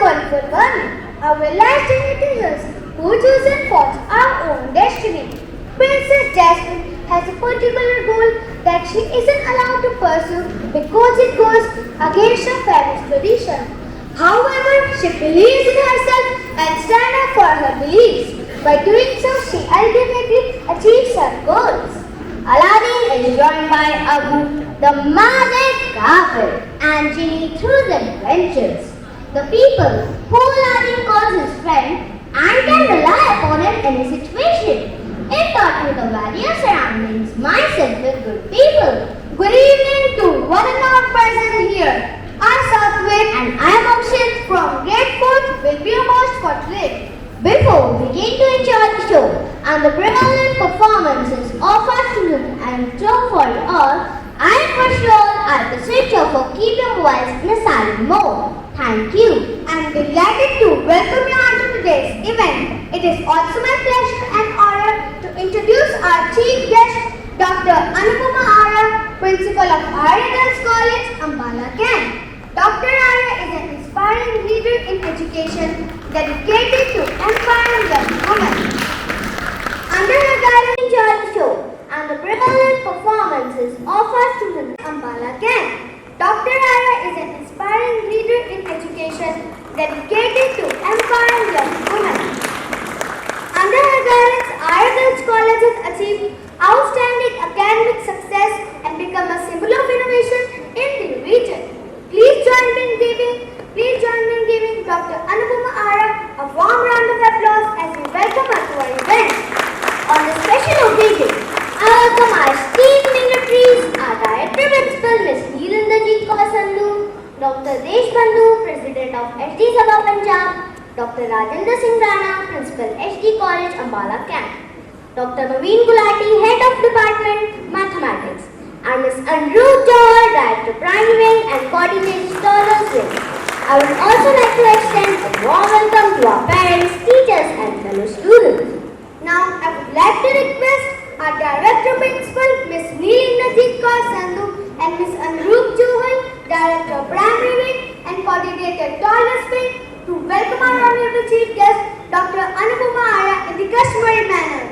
wonderful learning. Our life journey teaches us who choose and follows our own destiny. Princess Jasmine has a particular goal that she isn't allowed to pursue because it goes against her family's tradition. However, she believes in herself and stands up for her beliefs. By doing so, she ultimately achieves her goals. Aladdin is joined by Abu, the magic carpet, and Genie through the adventures. The people who Aladdin calls his friend and can rely upon him in a situation. It taught me the value of surroundings myself with good people. Good evening to one and all present here. I'm Satvik and I'm Akshay from Grade 4th will be most for today. Before we begin to enjoy the show and the brilliant performances of our students and so for you all, I request you all at the switch off or keep your voice in a silent mode. Thank you. I'm delighted to welcome you on to today's event. It is also my pleasure and honor to introduce our chief guest, Dr. Anupama Arya, Principal of Arya Girls College, Ambala Camp. Dr. Arya is an inspiring leader in education dedicated to empowering young women. Under her guidance, enjoy the show and the brilliant performances of our students at Ambala Camp. Dr. Arya is an inspiring leader in education dedicated to empowering young women. Under her guidance, Arya Girls College has achieved outstanding academic Bandhu, President of HD Sabha Punjab, Dr. Rajendra Singh Rana, Principal HD College Ambala Camp, Dr. Naveen Gulati, Head of Department Mathematics, and Ms. Anroop Johar, Director Primary Wing and Coordinator Scholars Wing. I would also like to extend a warm welcome to our parents, teachers and fellow students. Now I would like to request our Director Principal, Ms. Neelindrajit Kaur Sandhu and Ms. Anroop Johar, Director Primary Wing and Coordinator Scholars Wing, to welcome our Honorable Chief Guest, Dr. Anupama Aya, in the customary manner.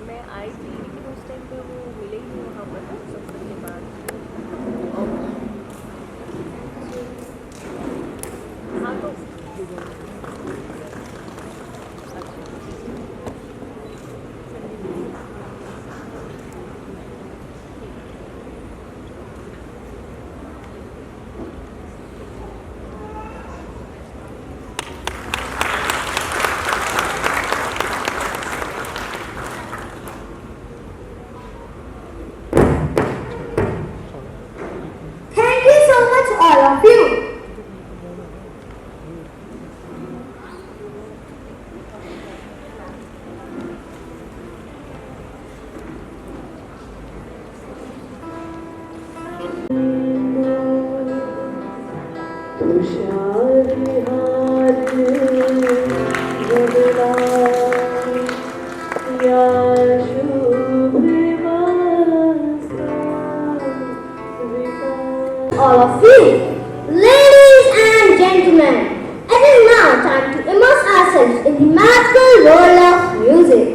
मैं आई थी लेकिन उस time पे वो मिले ही नहीं वहाँ पर सत्संग के बाद हाँ तो Thank you so much, all of you. All of you, ladies and gentlemen, it is now time to immerse ourselves in the magical world of music.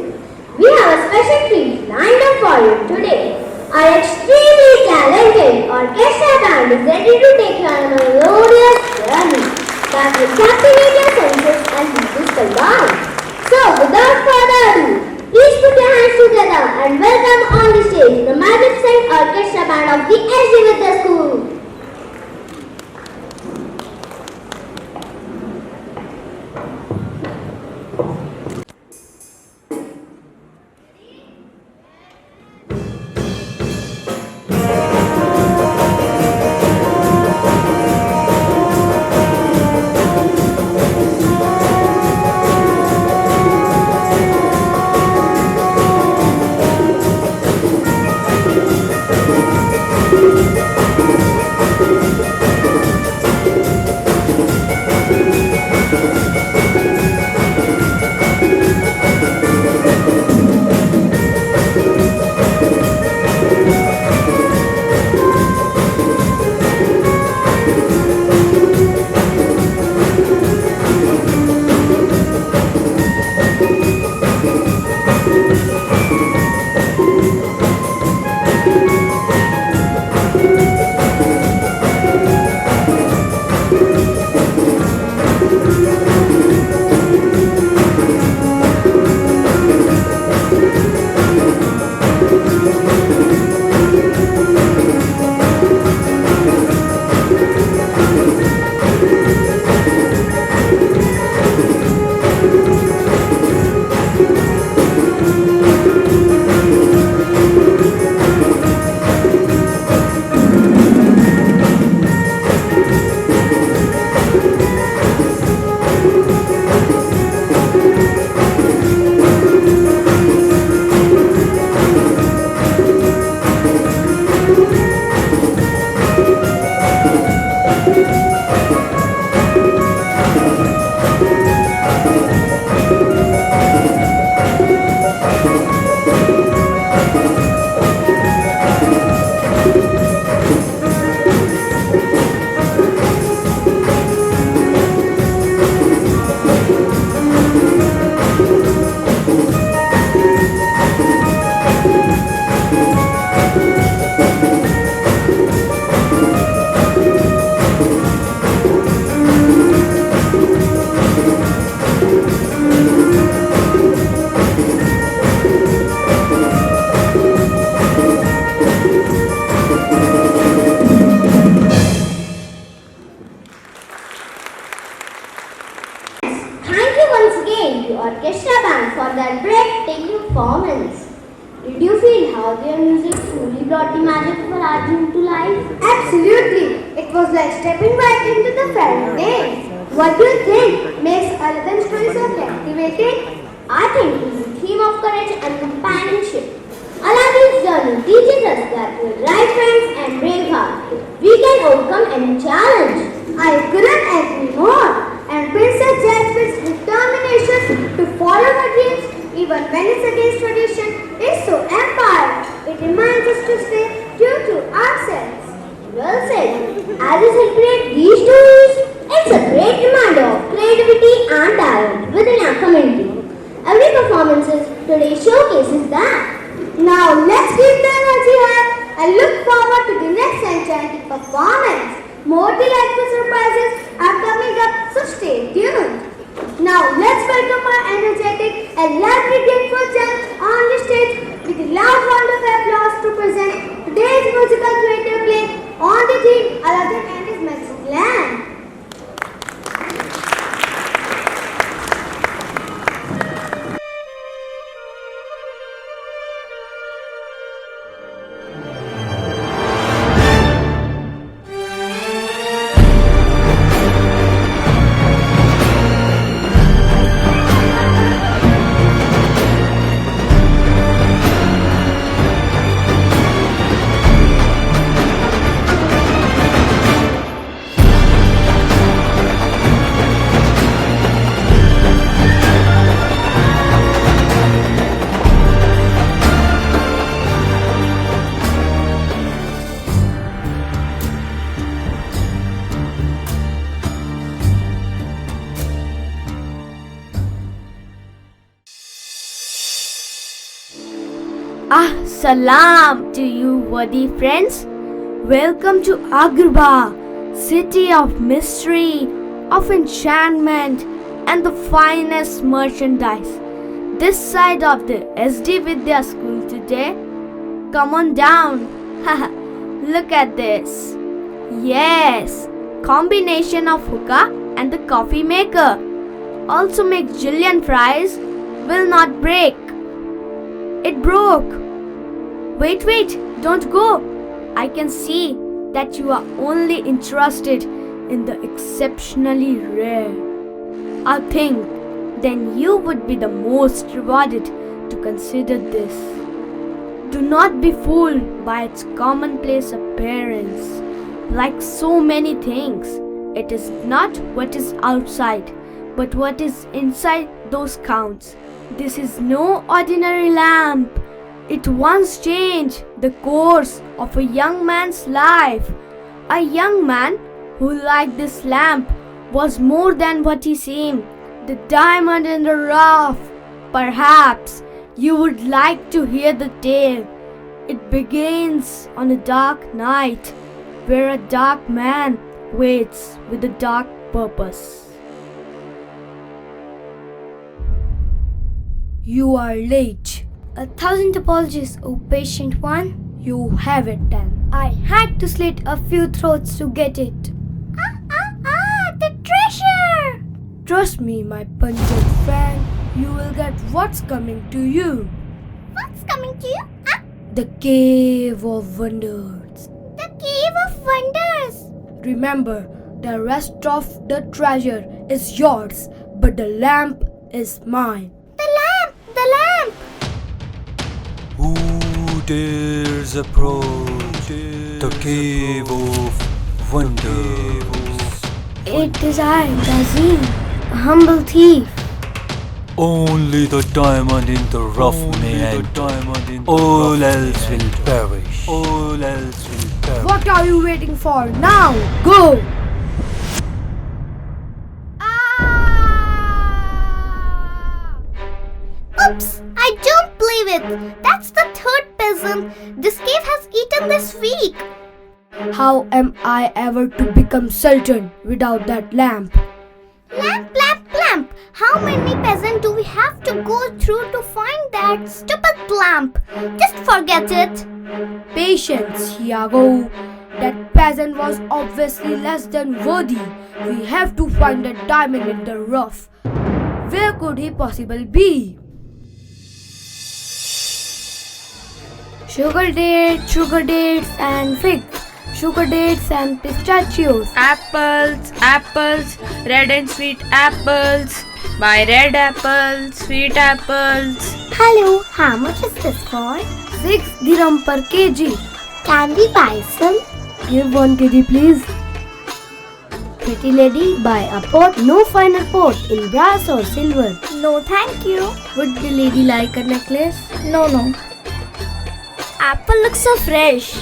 We have a special treat lined up for you today. Our extremely talented orchestra band is ready to take you on a melodious journey that will captivate your senses and musical bond. So, without further ado, please put your hands together and welcome on the stage the magnificent orchestra band of the SD Vidya School. orchestra band for their breathtaking performance. Did you feel how their music truly brought the magic of Arjun to life? Absolutely. It was like stepping back into the fairy tale. What do you think makes Aladdin story so captivating? I think it is the theme of courage and companionship. Aladdin's journey teaches us that with right friends and brave heart, we can overcome any challenge. I couldn't agree more. And Princess Jasmine's determination to follow her dreams, even when it's against tradition, is so empowering. It reminds us to stay true to ourselves. Well said. As we celebrate these stories, it's a great reminder of creativity and talent within our community. Every performance today showcases that. Now let's keep the energy high and look forward to the next enchanting performance. More delightful surprises are coming up, so stay tuned. Now let's welcome our energetic and lively grateful gems on the stage with a loud round of applause to present today's musical theatre play on the theme Aladdin and his Magic Lamp. Salam to you, worthy friends. Welcome to Agrabah, city of mystery, of enchantment, and the finest merchandise. This side of the SD Vidya school today. Come on down. Look at this. Yes, combination of hookah and the coffee maker. Also makes Jillian fries will not break. It broke. Wait, don't go. I can see that you are only interested in the exceptionally rare. I think then you would be the most rewarded to consider this. Do not be fooled by its commonplace appearance. Like so many things, it is not what is outside, but what is inside those counts. This is no ordinary lamp. It once changed the course of a young man's life. A young man who, like this lamp, was more than what he seemed. The diamond in the rough. Perhaps you would like to hear the tale. It begins on a dark night, where a dark man waits with a dark purpose. You are late. 1,000 apologies, O patient one. You have it then. I had to slit a few throats to get it. The treasure! Trust me, my pungent friend, you will get what's coming to you. What's coming to you? The Cave of Wonders. The Cave of Wonders! Remember, the rest of the treasure is yours, but the lamp is mine. The lamp! Who dares approach the Cave of Wonders? It is I, Gazim, a humble thief. Only the diamond in the rough may enter. All else will perish. All else will perish. What are you waiting for? Now, go! Oops! I don't believe it! That's the third peasant this cave has eaten this week! How am I ever to become sultan without that lamp? Lamp! How many peasants do we have to go through to find that stupid lamp? Just forget it! Patience, Iago. That peasant was obviously less than worthy. We have to find a diamond in the rough. Where could he possibly be? sugar dates and figs, sugar dates and pistachios, Apples, red and sweet apples. Buy red apples, sweet apples. Hello, how much is this for? 6 dirham per kg. Can we buy some? Give 1 kg please. Pretty lady, buy a pot, no finer pot, in brass or silver. No, thank you. Would the lady like a necklace? No. Apple looks so fresh.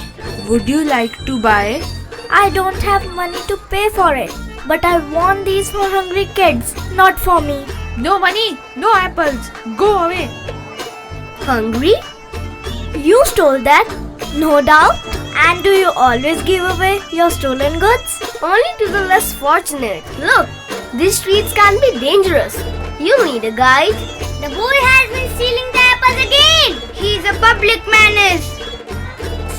Would you like to buy? I don't have money to pay for it. But I want these for hungry kids, not for me. No money, no apples. Go away. Hungry? You stole that? No doubt. And do you always give away your stolen goods? Only to the less fortunate. Look, these streets can be dangerous. You need a guide. The boy has been stealing the apples again. He's a public menace.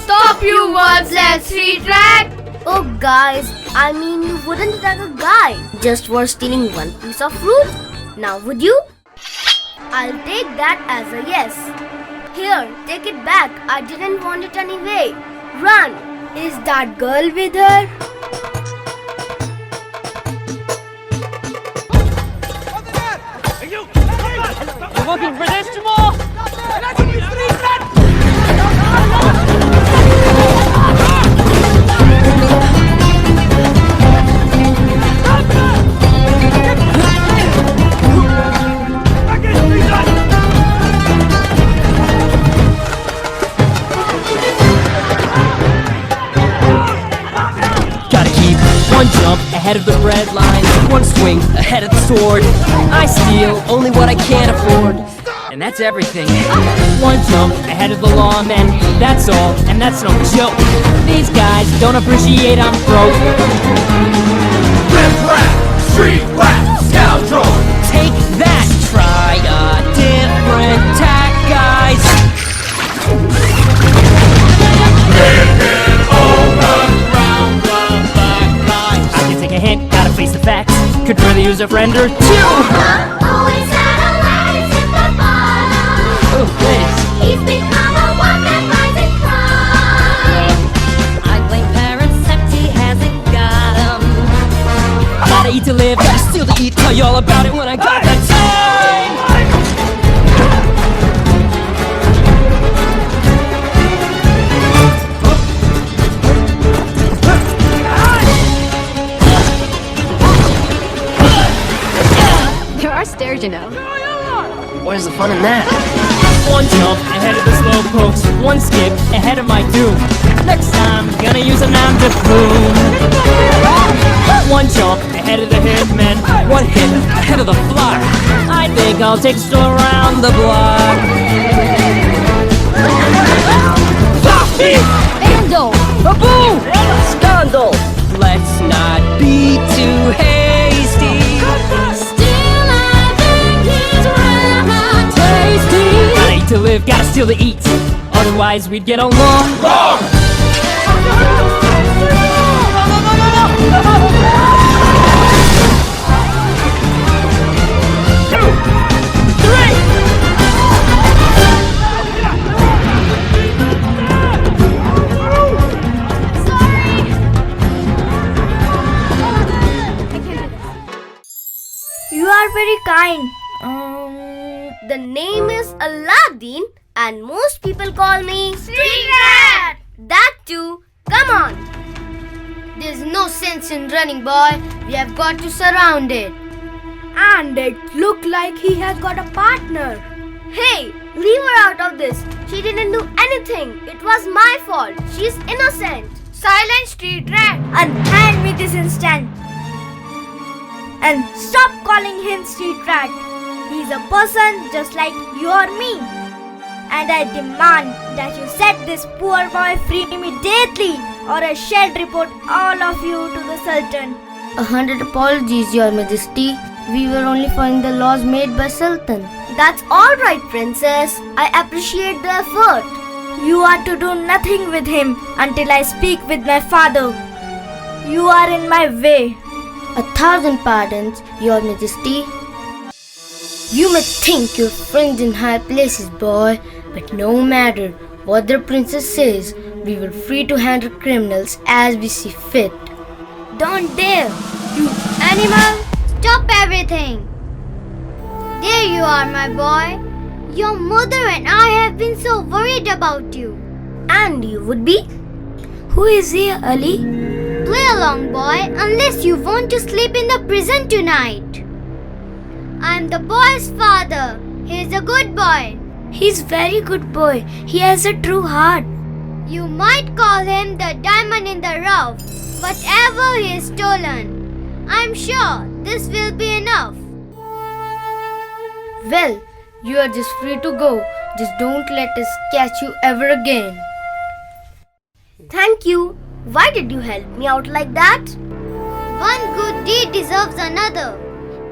Stop, you worthless street rat. Oh guys, I mean you wouldn't attack a guy just for stealing one piece of fruit. Now would you? I'll take that as a yes. Here, take it back. I didn't want it anyway. Run! Is that girl with her? You're looking for this, Jamal? Gotta keep one jump ahead of the bread line, one swing ahead of the sword. I steal only what I can't afford, and that's everything. One jump ahead of the lawman, that's all, and that's no joke. These guys don't appreciate I'm broke. Rip rap, street rap, scoundrel. Take that, try a different tack, guys. I can take a hint, gotta face the facts. Could really use a friend or two. Always had a rise at the bottom. Oh, thanks. He's become a one that rises crime. I blame parents, except he hasn't got 'em. Gotta eat to live, gotta steal to eat. Tell you all about it when I got the time. There are stairs, you know. Where's the fun in that? One jump ahead of the slow pokes, one skip ahead of my doom. Next time, gonna use a nom de plume. One jump ahead of the hitmen, one hit ahead of the flock. I think I'll take a stroll around the block. Vandal! Baboo! Scandal! Let's not be too hasty. Still, I think he's rather tasty. Gotta eat to live, gotta steal to eat. Otherwise, we'd get along. Wrong! You are very kind. The name is Aladdin and most people call me Street Rat. That too. Come on. There's no sense in running, boy. We have got to surround it. And it looked like he has got a partner. Hey, leave her out of this. She didn't do anything. It was my fault. She's innocent. Silent, Street Rat. And hand me this instant. And stop calling him Street Rat. He's a person just like you or me. And I demand that you set this poor boy free immediately, or I shall report all of you to the Sultan. 100 apologies, Your Majesty. We were only following the laws made by Sultan. That's all right, Princess. I appreciate the effort. You are to do nothing with him until I speak with my father. You are in my way. 1,000 pardons, Your Majesty. You may think you're friends in high places, boy, but no matter. what the princess says. We will free to handle criminals as we see fit. Don't dare, you animal! Stop everything! There you are, my boy. Your mother and I have been so worried about you. And you would be? Who is here, Ali? Play along, boy, unless you want to sleep in the prison tonight. I'm the boy's father. He's a good boy. He's very good boy. He has a true heart. You might call him the diamond in the rough. Whatever he has stolen, I'm sure this will be enough. Well, you are just free to go. Just don't let us catch you ever again. Thank you. Why did you help me out like that? One good deed deserves another.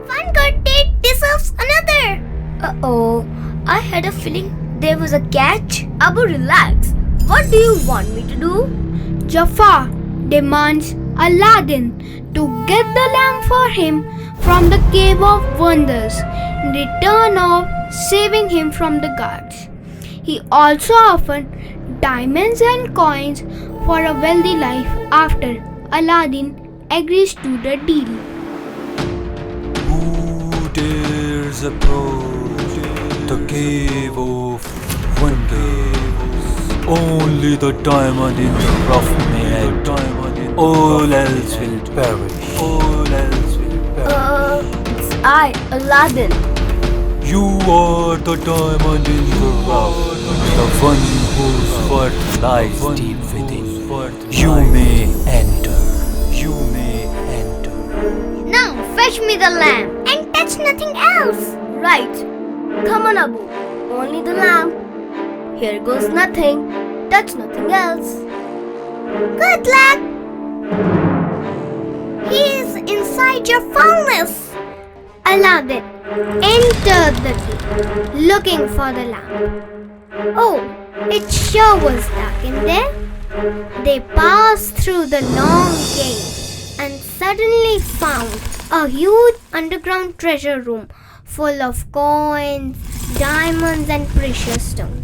One good deed deserves another. Uh-oh. I had a feeling there was a catch. Abu, relax. What do you want me to do? Jafar demands Aladdin to get the lamp for him from the Cave of Wonders in return of saving him from the guards. He also offered diamonds and coins for a wealthy life after Aladdin agrees to the deal. Who dares approach the Cave of Wonders? Only the diamond in the rough may enter. All else will perish. All else will perish. It's I, Aladdin. You are the diamond in the rough, the one whose worth lies deep within. You may enter. You may enter. Now fetch me the lamp and touch nothing else. Right. Come on, Abu. Only the lamp. Here goes nothing. Touch nothing else. Good luck. He is inside your furnace. Aladdin entered the cave looking for the lamp. Oh, it sure was dark in there. They passed through the long cave and suddenly found a huge underground treasure room full of coins, diamonds and precious stones.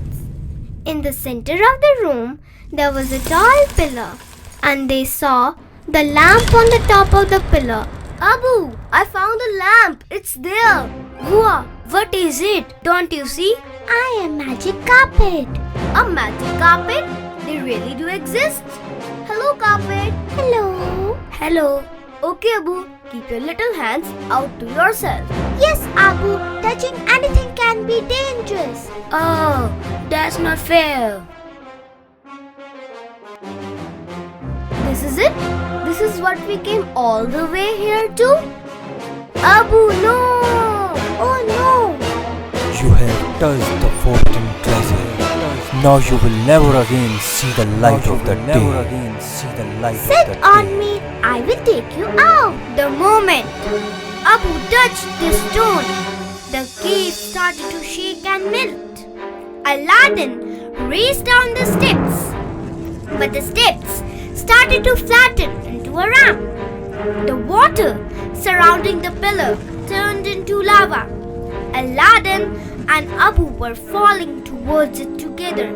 In the center of the room, there was a tall pillar and they saw the lamp on the top of the pillar. Abu, I found the lamp. It's there. Whoa, what is it? Don't you see? I am magic carpet. A magic carpet? They really do exist. Hello, carpet. Hello. Hello. Okay, Abu, keep your little hands out to yourself. Yes, Abu, touching anything can be dangerous. Oh, that's not fair. This is it? This is what we came all the way here to? Abu, no! Oh no! You have touched the forbidden treasure. Now you will never again see the light of the day. Sit on me, I will take you out. The moment Abu touched the stone, the cave started to shake and melt. Aladdin raced down the steps, but the steps started to flatten into a ramp. The water surrounding the pillar turned into lava. Aladdin and Abu were falling towards it together.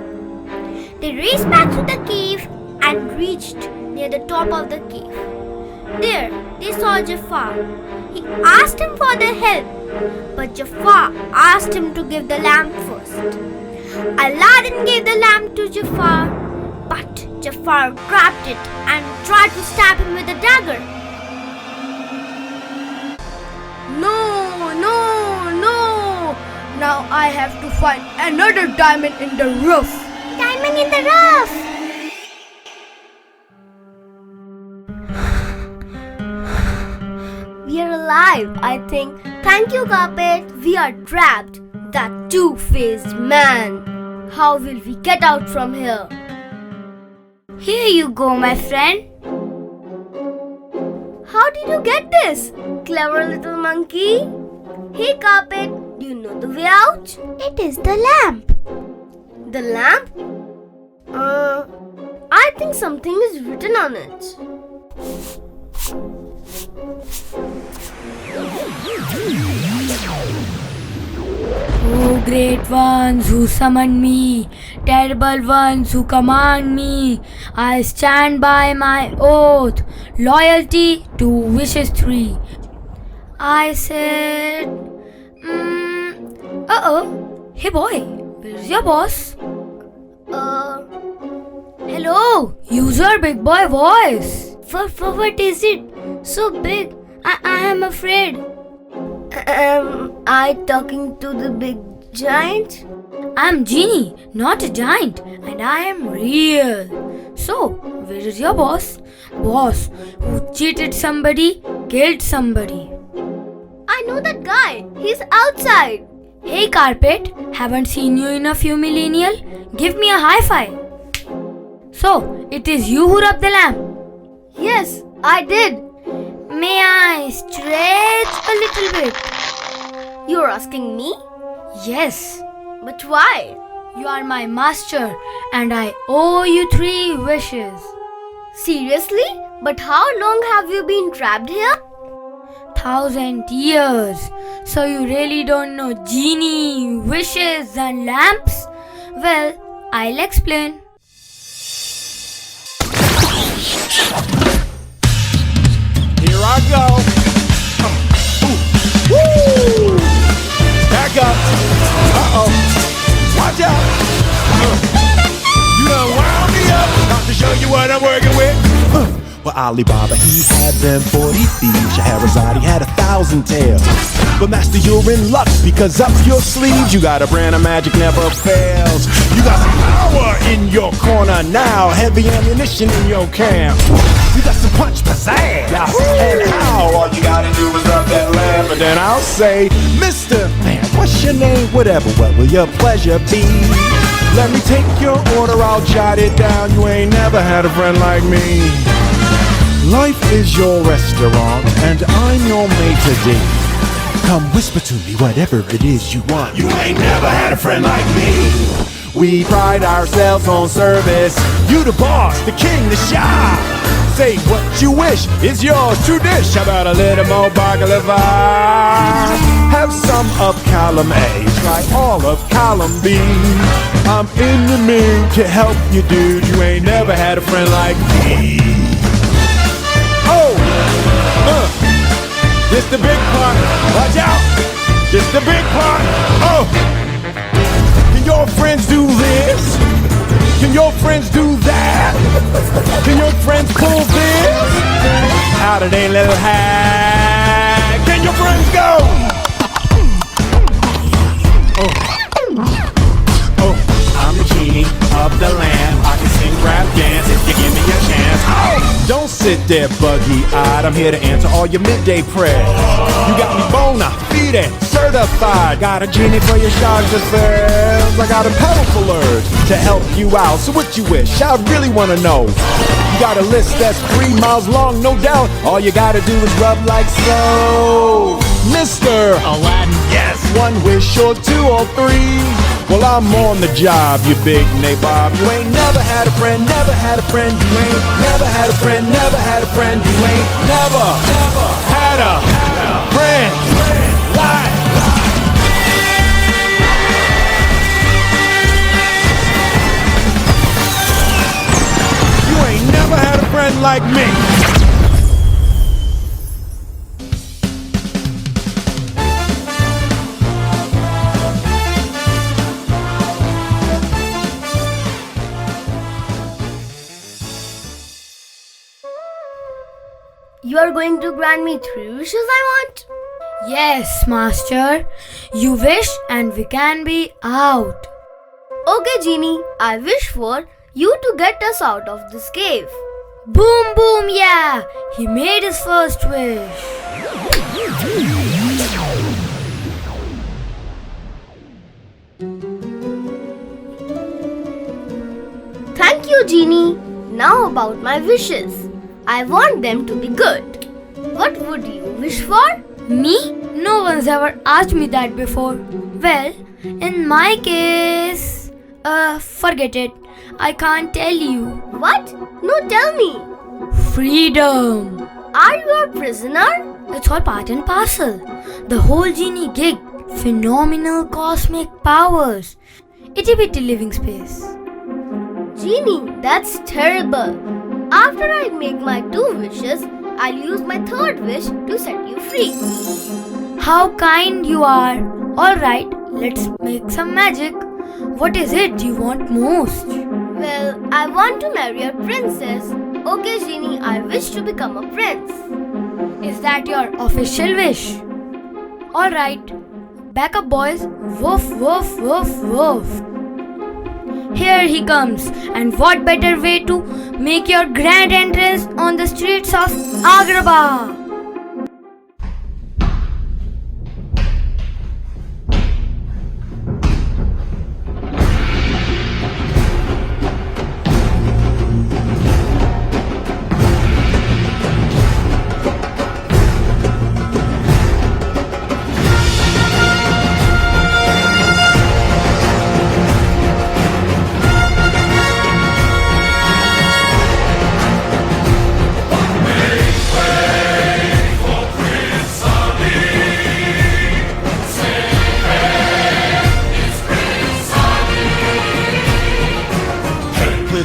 They raced back to the cave and reached near the top of the cave. There they saw Jafar. He asked him for the help, but Jafar asked him to give the lamp first. Aladdin gave the lamp to Jafar, but Jafar grabbed it and tried to stab him with a dagger. No, no, no! Now I have to find another diamond in the rough. Diamond in the rough! We are alive, I think. Thank you, carpet. We are trapped. That two-faced man. How will we get out from here? Here you go, my friend. How did you get this, clever little monkey? Hey, carpet, do you know the way out? It is the lamp. The lamp? I think something is written on it. O great ones who summon me, terrible ones who command me, I stand by my oath, loyalty to wishes 3. I said, hey boy, where's your boss? Hello, use your big boy voice. What is it? So big, I am afraid. I talking to the big giant? I'm Genie, not a giant, and I am real. So, where is your boss? Boss who cheated somebody, killed somebody. I know that guy. He's outside. Hey Carpet, haven't seen you in a few millennial. Give me a high five. So, it is you who rubbed the lamp. Yes, I did. May I stretch a little bit? You're asking me? Yes. But why? You are my master and I owe you 3 wishes. Seriously? But how long have you been trapped here? 1,000 years. So you really don't know genie, wishes and lamps? Well, I'll explain. Here I go. Woo! Back up. Uh-oh. Watch out. You done wound me up. About to show you what I'm working with. Well, Alibaba, he had them 40 thieves. Scheherazade had 1,000 tales. But master, you're in luck, because up your sleeves you got a brand of magic never fails. You got some power in your corner now, heavy ammunition in your camp. You got some punch, pizzazz, and how all you gotta do is rub that lamp. And then I'll say, Mr. Man, what's your name? Whatever, what will your pleasure be? Let me take your order, I'll jot it down. You ain't never had a friend like me. Life is your restaurant, and I'm your maitre d'. Come whisper to me whatever it is you want. You ain't never had a friend like me. We pride ourselves on service. You the boss, the king, the shah. Say what you wish is yours to dish. How about a little more baklava? Have some of column A, try all of column B. I'm in the mood to help you, dude. You ain't never had a friend like me. This the big part, watch out! This the big part, oh! Can your friends do this? Can your friends do that? Can your friends pull this? Out of their little hat? Can your friends go? Oh, I'm the genie of the lamp. I can sing, rap, dance if you give me a chance. Oh! Don't sit there buggy-eyed. I'm here to answer all your midday prayers. You got me bona fide, certified. Got a genie for your charge affairs. I got a pedal full herbs to help you out. So what you wish? I really wanna know. You got a list that's 3 miles long, no doubt. All you gotta do is rub like so. Mr. Aladdin. Yes, 1 wish or 2 or 3. Well, I'm on the job, you big nabob. You ain't never had a friend, never had a friend. You ain't never had a friend, never had a friend. You ain't never had a friend like you ain't never had a friend like me. You are going to grant me 3 wishes I want? Yes, master. You wish and we can be out. Okay, Genie. I wish for you to get us out of this cave. Boom, boom, yeah. He made his first wish. Thank you, Genie. Now about my wishes. I want them to be good. What would you wish for? Me? No one's ever asked me that before. Well, in my case, forget it. I can't tell you. What? No, tell me. Freedom. Are you a prisoner? It's all part and parcel. The whole genie gig. phenomenal cosmic powers. Itty bitty living space. Genie, that's terrible. After I make my 2 wishes, I'll use my 3rd wish to set you free. How kind you are. Alright, let's make some magic. What is it you want most? Well, I want to marry a princess. Okay, Genie, I wish to become a prince. Is that your official wish? Alright, back up boys. Woof, woof, woof, woof. Here he comes, and what better way to make your grand entrance on the streets of Agrabah?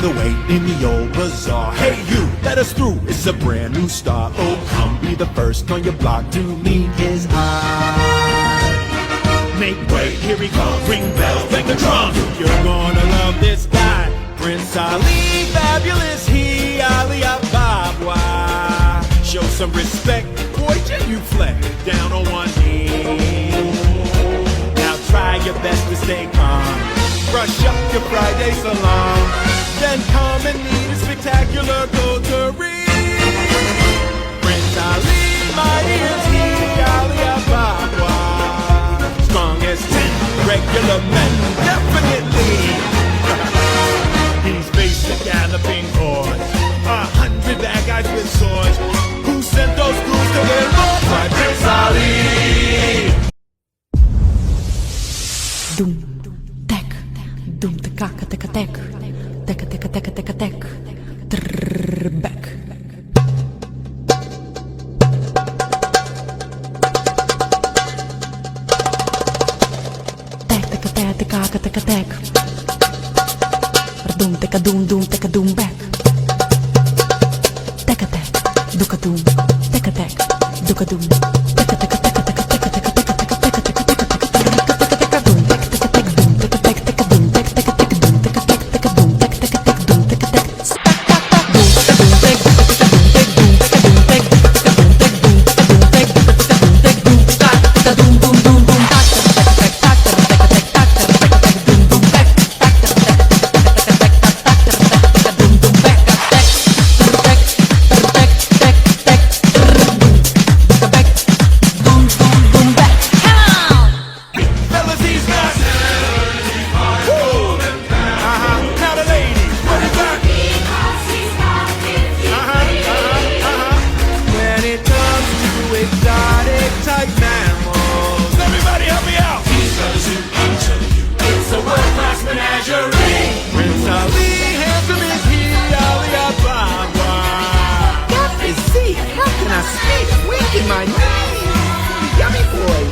The wait in the old bazaar. Hey you, let us through, it's a brand new start. Oh, come be the first on your block to meet his eye. Make way, here he comes, ring bells, bang the drums. You're gonna love this guy, Prince Ali, fabulous he, Ali Ababa. Show some respect, boy, genuflect, down on one knee. Now try your best to stay calm, brush up your Friday salon. Then come and meet a spectacular coterie. Prince Ali, mighty as he, Ali Ababa. Strong as 10 regular men, definitely. He's faced the galloping horse, 100 bad guys with swords. Who sent those crews to their lord? My Prince Ali. Doom, tek, doom, tekaka, teka, tek. Teka, teka, teka, teka, tek. Trrrr, back. Tek, teka, tek, tekaka, teka, tek. Doom, teka, doom, back. Teka, tek, duka, doom, teka, tek, duka, doom. Teka, teka, teka, teka, teka, teka, teka, teka, teka, teka, teka, teka, teka, teka, doom, teka, teka, tek, doom, teka, tek, teka, doom, teka, teka, tek, doom, teka, tek, teka, doom, teka, teka, tek, doom, teka, tek,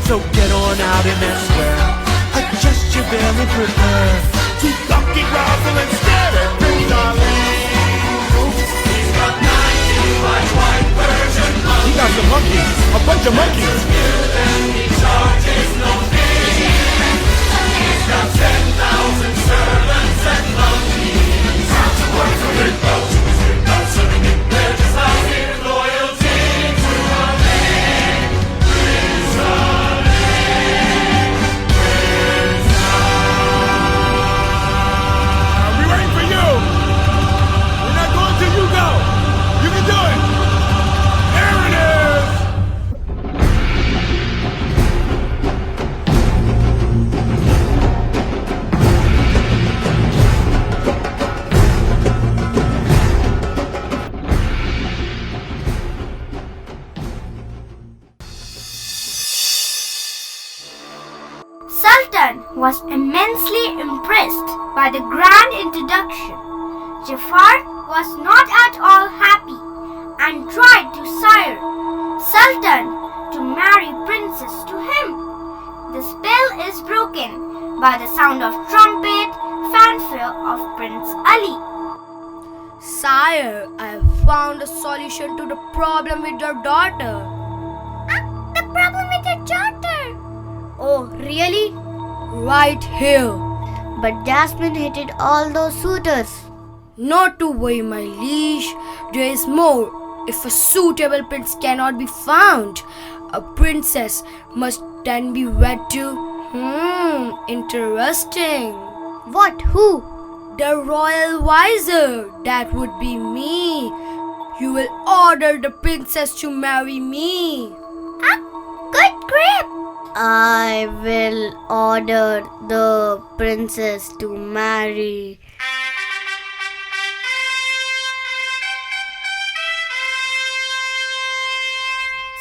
So get on out in that square, adjust your veil and prepare to lucky razzle and stare at Prince Ali. He's got 90 white Persian monkeys. He got some monkeys, a bunch of monkeys. He charges no fee. He's got 10,000 servants and monkeys. How to work for it, bow to his will, not serving him. They're just housing loyalty to Ali. Prince Ali. Sultan was immensely impressed by the grand introduction. Jafar was not at all happy and tried to sire Sultan to marry princess to him. the spell is broken by the sound of trumpet, fanfare of Prince Ali. Sire, I have found a solution to the problem with your daughter. The problem with your daughter. Oh, really? Right here. But Jasmine hated all those suitors. Not to worry, my liege. There is more. If a suitable prince cannot be found, a princess must then be wed to. Interesting. What? Who? The royal vizier. That would be me. You will order the princess to marry me. Good grip. I will order the princess to marry.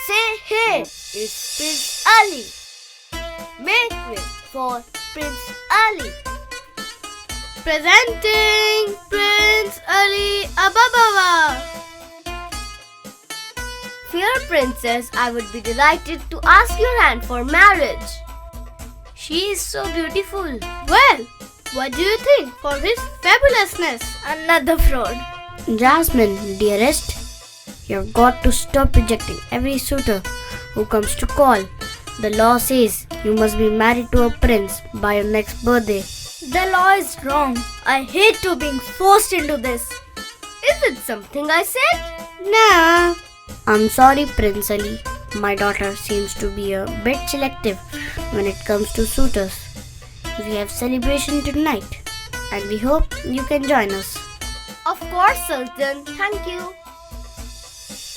Say here is Prince Ali. Make way for Prince Ali. Presenting Prince Ali Ababa. Fair princess, I would be delighted to ask your hand for marriage. She is so beautiful. Well, what do you think for his fabulousness? Another fraud. Jasmine, dearest, you've got to stop rejecting every suitor who comes to call. The law says you must be married to a prince by your next birthday. The law is wrong. I hate to being forced into this. Is it something I said? Nah. I'm sorry, Prince Ali. My daughter seems to be a bit selective when it comes to suitors. We have celebration tonight and we hope you can join us. Of course, Sultan. Thank you.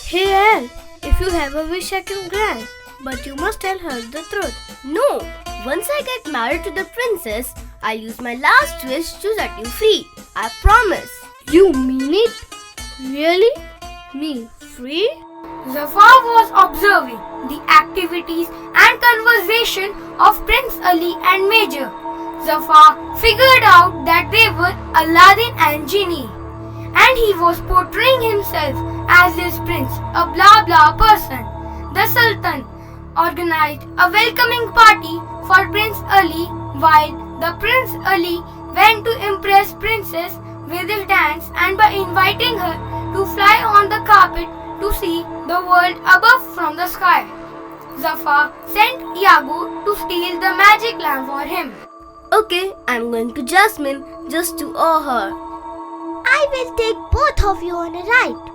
Hey Al, if you have a wish I can grant, but you must tell her the truth. No, once I get married to the princess, I'll use my last wish to set you free. I promise. You mean it? Really? Me free? Zafar was observing the activities and conversation of Prince Ali and Major. Zafar figured out that they were Aladdin and Genie, and he was portraying himself as this prince, a blah blah person. The Sultan organized a welcoming party for Prince Ali, while the Prince Ali went to impress Princess with his dance and by inviting her to fly on the carpet to see the world above from the sky. Zafar sent Iago to steal the magic lamp for him. Okay, I'm going to Jasmine just to awe her. I will take both of you on a ride.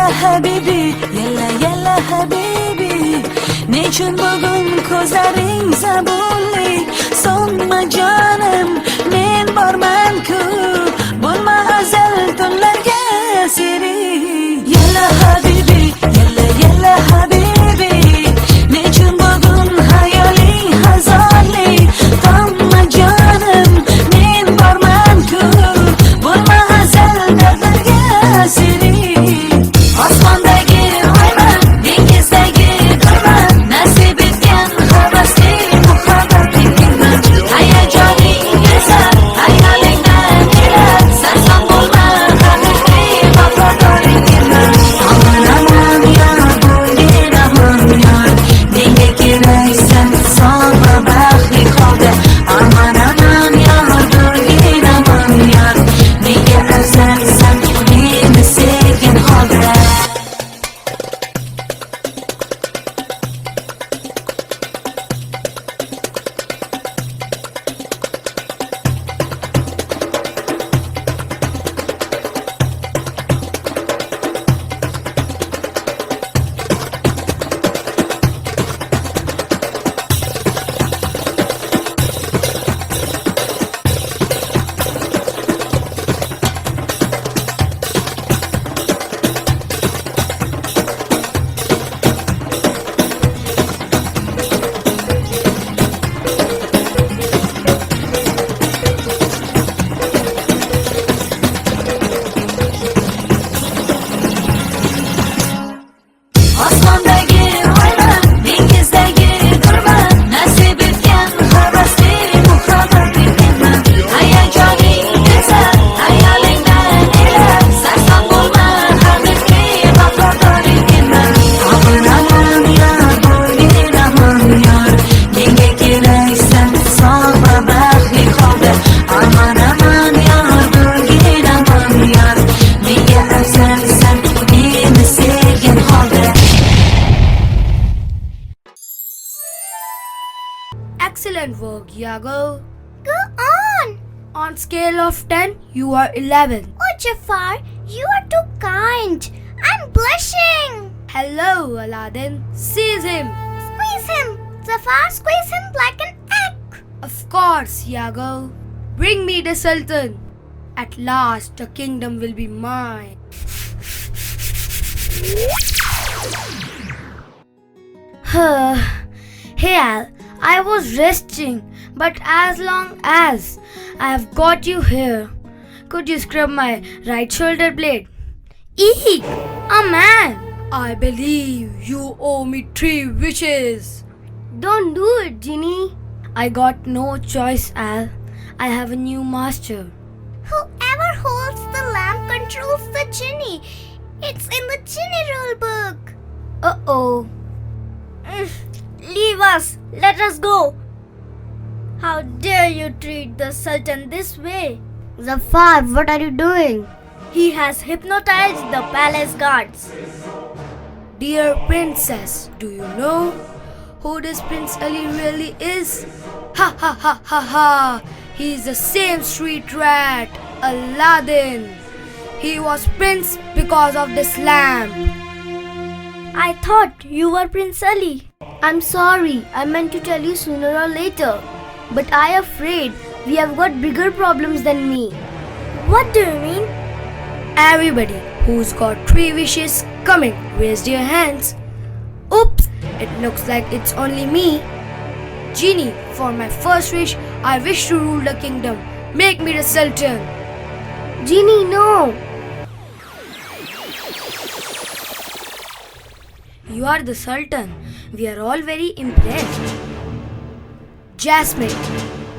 Habibi, yalla habibi Nechun bugün ko'zlaring zabunli So'nma jonim, men borman-ku Bo'lma azal tunlarga seri Yalla habibi, yalla habibi Nechun bugün hayoling hazonli So'nma jonim, men borman-ku Bo'lma azal tunlarga seri Osmondagi oyman, dengizdagi korman Nasib etgan havasli muhabbating work, Yago. Go on! On scale of 10, you are 11. Oh, Jafar, you are too kind. I'm blushing. Hello, Aladdin. Seize him. Squeeze him. Jafar, squeeze him like an egg. Of course, Yago. Bring me the Sultan. At last, the kingdom will be mine. Hey Al, I was resting, but as long as I have got you here, could you scrub my right shoulder blade? Eek! A man! I believe you owe me 3 wishes. Don't do it, Genie. I got no choice, Al. I have a new master. Whoever holds the lamp controls the genie. It's in the genie rule book. Uh-oh. Leave us. Let us go. How dare you treat the Sultan this way? Zafar, what are you doing? He has hypnotized the palace guards. Dear princess, do you know who this Prince Ali really is? Ha ha ha ha ha! He's the same street rat, Aladdin. He was prince because of this lamp. I thought you were Prince Ali. I'm sorry, I meant to tell you sooner or later. But I'm afraid we have got bigger problems than me. What do you mean? Everybody who's got 3 wishes coming, raise your hands. Oops, it looks like it's only me. Genie, for my first wish, I wish to rule the kingdom. Make me the Sultan. Genie, no. You are the Sultan. We are all very impressed. Jasmine,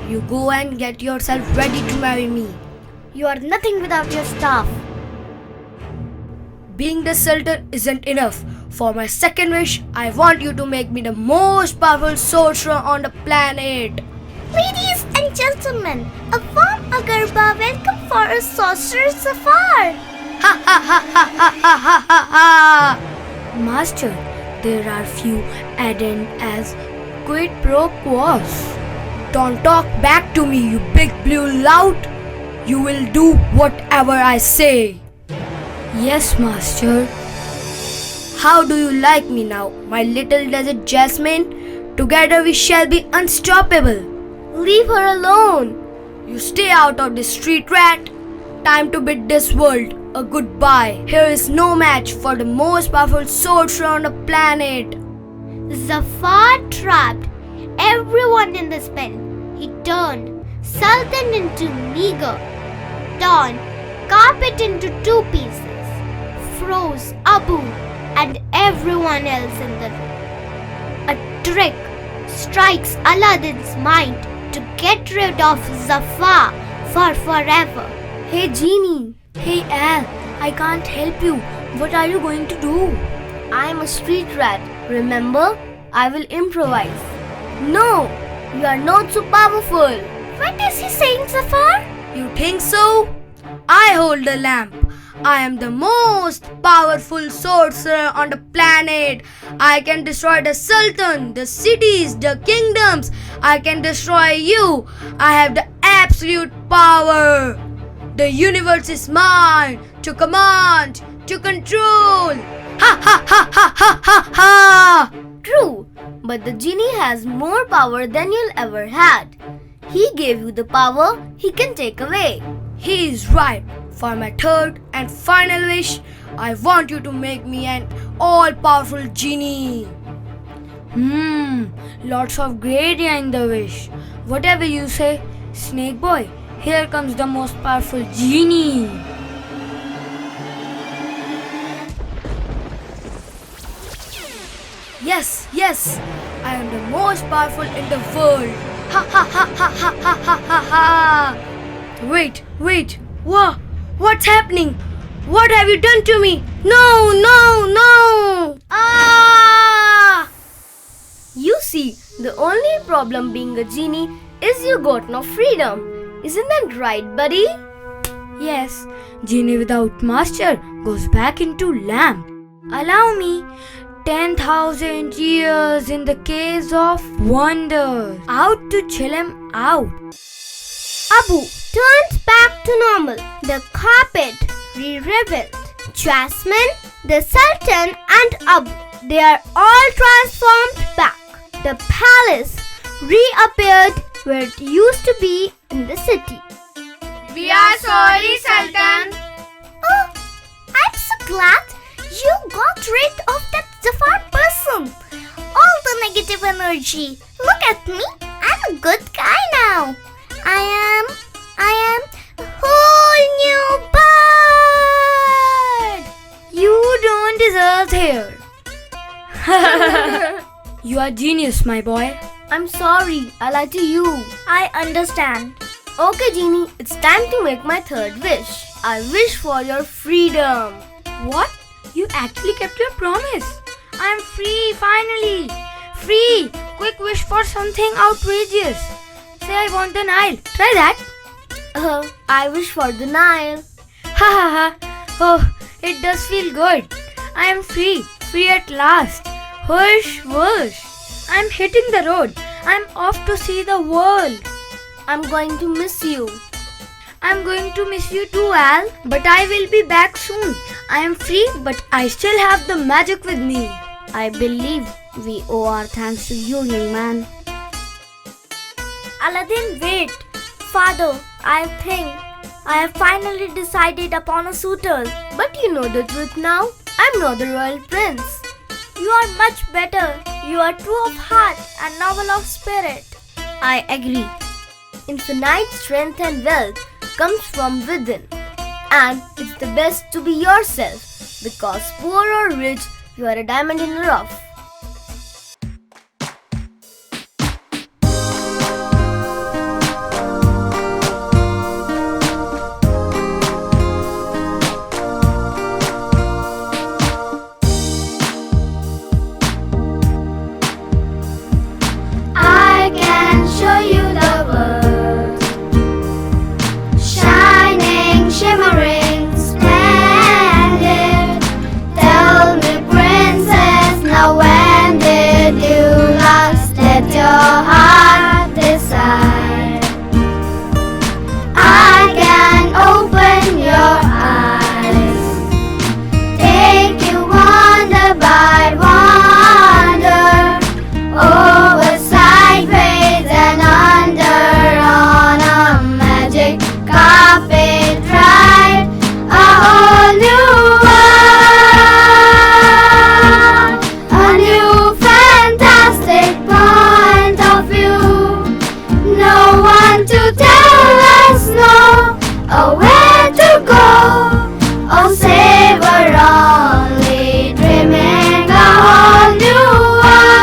you go and get yourself ready to marry me. You are nothing without your staff. Being the Sultan isn't enough. For my second wish, I want you to make me the most powerful sorcerer on the planet. Ladies and gentlemen, a warm Agarba welcome for a sorcerer Zafar. Ha ha ha ha ha ha ha ha ha! Master, there are few added as quid pro quos. Don't talk back to me, you big blue lout. You will do whatever I say. Yes, Master. How do you like me now, my little desert Jasmine? Together we shall be unstoppable. Leave her alone. You stay out of this street rat. Time to bid this world a goodbye. Here is no match for the most powerful sorcerer on the planet. Zafar trapped everyone in the spell. He turned Sultan into meager, torn carpet into 2 pieces, froze Abu and everyone else in the room. A trick strikes Aladdin's mind to get rid of Zafar for forever. Hey Genie, hey Al, I can't help you. What are you going to do? I'm a street rat. Remember? I will improvise. No, you are not so powerful. What is he saying, Zafar? You think so? I hold the lamp. I am the most powerful sorcerer on the planet. I can destroy the Sultan, the cities, the kingdoms. I can destroy you. I have the absolute power. The universe is mine to command, to control. Ha ha ha ha ha ha ha! True, but the genie has more power than you'll ever had. He gave you the power he can take away. He is right. For my third and final wish, I want you to make me an all-powerful genie. Lots of gray area in the wish. Whatever you say, Snake Boy, here comes the most powerful genie. Yes, yes, I am the most powerful in the world. Ha ha ha ha ha ha ha ha ha. Wait, what? What's happening? What have you done to me? No, no, no! Ah! You see, the only problem being a genie is you got no freedom. Isn't that right, buddy? Yes, genie without master goes back into lamp. Allow me 10,000 years in the caves of wonders. Out to chill him out. Abu turns back to normal. The carpet re-revealed. Jasmine, the Sultan and Abu, they are all transformed back. The palace reappeared where it used to be in the city. We are sorry, Sultan. Oh, I'm so glad you got rid of that Zafar person. All the negative energy. Look at me. I'm a good guy now. I am a whole new bird. You don't deserve here. You are genius, my boy. I'm sorry, I lied to you. I understand. Okay, Genie, it's time to make my third wish. I wish for your freedom. What? You actually kept your promise. I am free, finally. Free. Quick wish for something outrageous. Say I want the Nile. Try that. I wish for the Nile. Ha ha ha. Oh, it does feel good. I am free. Free at last. Whoosh, whoosh. I am hitting the road. I am off to see the world. I'm going to miss you. I'm going to miss you too, Al. But I will be back soon. I am free, but I still have the magic with me. I believe we owe our thanks to you, young man. Aladdin, wait. Father, I think I have finally decided upon a suitor. But you know the truth now. I'm not the royal prince. You are much better. You are true of heart and noble of spirit. I agree. Infinite strength and wealth comes from within. And it's the best to be yourself. Because poor or rich, you are a diamond in the rough. I can show you the world, shining, shimmering, splendid. Tell me, princess, now when did you last let your heart decide? I can open your eyes, take you wonder by wonder, over, sideways and under, on a magic carpet ride, a whole new world, a new fantastic point of view. No one to tell us no, or where to go. Oh, say we're only dreaming a whole new world,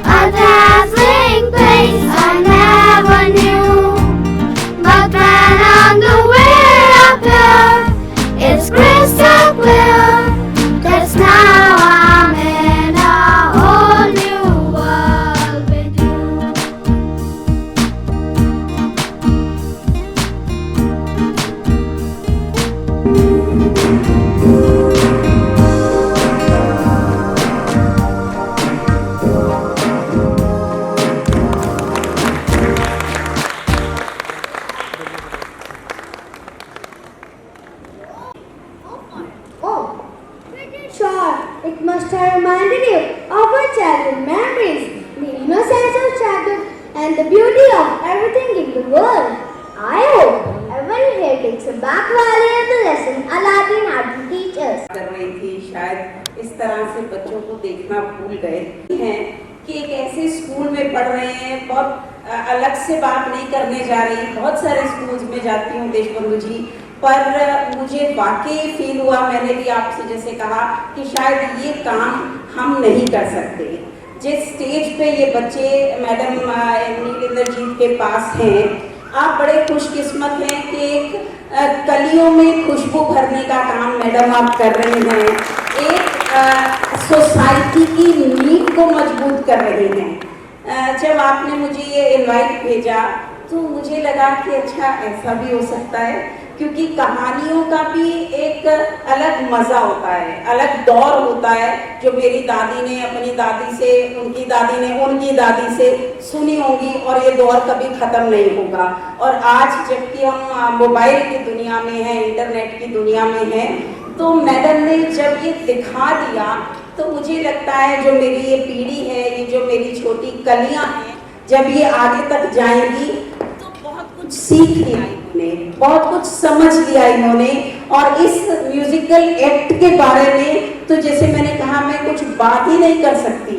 a dazzling place I never knew. But when on the way up here, it's crystal clear. That's now I'm in a whole new world with you. Oh, sure. It must have reminded you of our childhood memories, the innocence of childhood, and the beauty of everything in the world. I hope everyone here takes a back value of the lesson Aladdin had to teach us. कर रही थी, शायद इस तरह से बच्चों को देखना भूल गए हैं कि एक ऐसे स्कूल में पढ़ रहे हैं, बहुत अलग से बात नहीं करने जा रही। बहुत सारे स्कूल्स में जाती हूँ देशबंधु जी, पर मुझे वाकई फील हुआ, मैंने भी आपसे जैसे कहा कि शायद ये काम हम नहीं कर सकते। जिस स्टेज पे ये बच्चे मैडम नीलिंदर जी के पास हैं, आप बड़े खुशकिस्मत हैं कि एक कलियों में खुशबू भरने का काम मैडम आप कर रहे हैं, एक सोसाइटी की नींव को मजबूत कर रहे हैं। जब आपने मुझे ये इनवाइट भेजा तो मुझे लगा कि अच्छा ऐसा भी हो सकता है क्योंकि कहानियों का भी एक अलग मज़ा होता है, अलग दौर होता है, जो मेरी दादी ने अपनी दादी से, उनकी दादी ने उनकी दादी से सुनी होगी, और ये दौर कभी ख़त्म नहीं होगा। और आज जबकि हम मोबाइल की दुनिया में हैं, इंटरनेट की दुनिया में हैं, तो मैडम ने जब ये दिखा दिया तो मुझे लगता है जो मेरी ये पीढ़ी है, ये जो मेरी छोटी कलियां हैं, जब ये आगे तक जाएंगी तो बहुत कुछ सीख लिया इन्होंने, बहुत कुछ समझ लिया इन्होंने। और इस म्यूजिकल एक्ट के बारे में तो जैसे मैंने कहा, मैं कुछ बात ही नहीं कर सकती।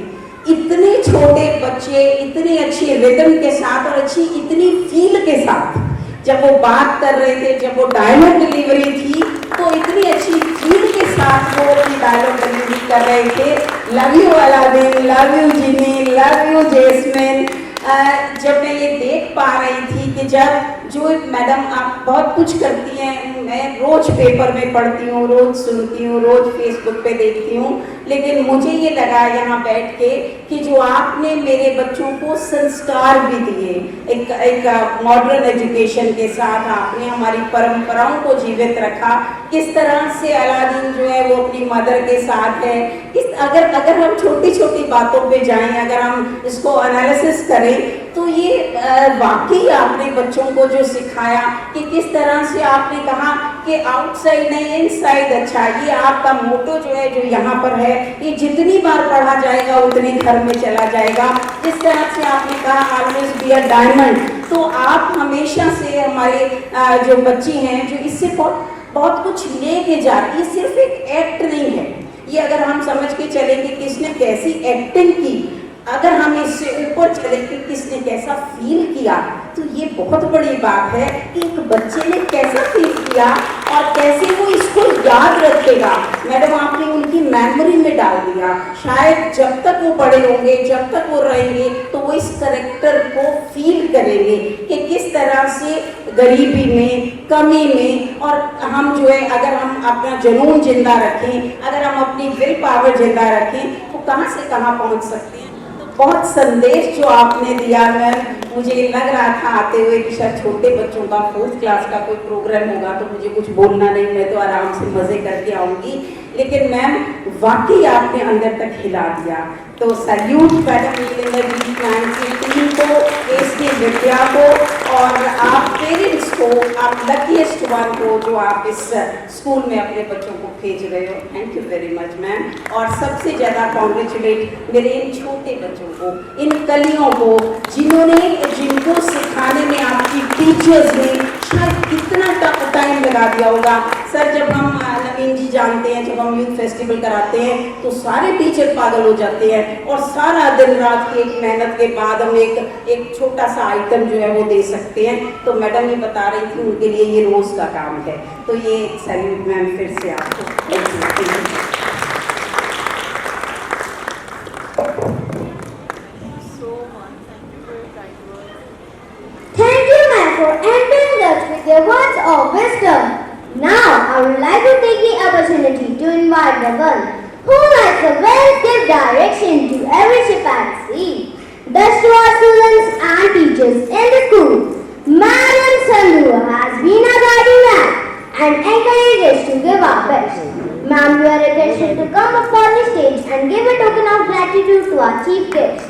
इतने छोटे बच्चे इतनी अच्छी रिदम के साथ और अच्छी इतनी फील के साथ जब वो बात कर रहे थे, जब वो डायलॉग डिलीवरी थी, तो इतनी अच्छी फील के साथ वो अपनी डायलॉग डिलीवरी कर रहे थे। Love you Aladdin, love you genie, love you Jasmine. जब मैं ये देख पा रही थी कि जब जो मैडम आप बहुत कुछ करती हैं, मैं रोज पेपर में पढ़ती हूँ, रोज सुनती हूँ, रोज फेसबुक पे देखती हूँ, लेकिन मुझे ये लगा यहाँ बैठ के कि जो आपने मेरे बच्चों को संस्कार भी दिए, एक मॉडर्न एजुकेशन के साथ आपने हमारी परंपराओं को जीवित रखा। किस तरह से अलादीन जो है वो अपनी मदर के साथ है, अगर हम छोटी छोटी बातों पे जाएं, अगर हम इसको एनालिसिस करें, तो ये वाकई आपने बच्चों को जो सिखाया कि किस तरह से आपने कहा कि आउटसाइड नहीं इनसाइड अच्छा, ये आपका मोटो जो है, जो यहाँ पर है, ये जितनी बार पढ़ा जाएगा उतनी घर में चला जाएगा। जिस तरह से आपने कहा ऑलवेज बी अ डायमंड, तो आप हमेशा से हमारे जो बच्ची हैं जो इससे बहुत कुछ लेके जा रही, ये सिर्फ एक एक्ट नहीं है, ये अगर हम समझ के चले कि किसने कैसी एक्टिंग की, अगर हम इससे ऊपर चले कि किसने कैसा फील किया, तो ये बहुत बड़ी बात है कि एक बच्चे ने कैसा फील किया और कैसे वो इसको याद रखेगा। मैडम आपने उनकी मेमोरी में डाल दिया, शायद जब तक वो बड़े होंगे, जब तक वो रहेंगे, तो वो इस कैरेक्टर को फील करेंगे कि किस तरह से गरीबी में, कमी में, और हम जो है अगर हम अपना जुनून जिंदा रखें, अगर हम अपनी विल पावर जिंदा रखें, तो कहाँ से कहाँ पहुँच सकते हैं। बहुत संदेश जो आपने दिया मैम, मुझे लग रहा था आते हुए कि शायद छोटे बच्चों का 4th क्लास का कोई प्रोग्राम होगा तो मुझे कुछ बोलना नहीं, मैं तो आराम से मज़े करके आऊँगी, लेकिन मैम वाकई आपने अंदर तक हिला दिया। तो सैल्यूट मैडम नीलेंद्र जी की टीम को, एसके विद्या को, और आप पेरेंट्स को, आप लकीएस्ट वन को जो आप इस स्कूल में अपने बच्चों को भेज रहे हो। Thank you very much ma'am. और सबसे ज़्यादा कॉन्ग्रेचुलेट मेरे इन छोटे बच्चों को, इन कलियों को, जिनको सिखाने में आपकी टीचर्स ने शायद कितना टाइम लगा दिया होगा। सर जब हम नवीन जी जानते हैं, जब हम यूथ फेस्टिवल कराते हैं तो सारे टीचर पागल हो जाते हैं, और सारा दिन रात की एक मेहनत के बाद हम एक छोटा सा आइटम जो है वो दे सकते हैं। तो मैडम ये बता रही थी उनके लिए ये रोज़ का काम है। तो ये सैल्यूट मैम फिर से आपको। Thank you, ma'am, for entering us with your words of wisdom. Now, I would like to take the opportunity to invite the one who likes a well-give direction to every ship at sea. Thus, to our students and teachers in the school, Madam Sandhu has been a guiding hand and encouraged us to give our best. Ma'am, you are requested to come up on the stage and give a token of gratitude to our chief guest.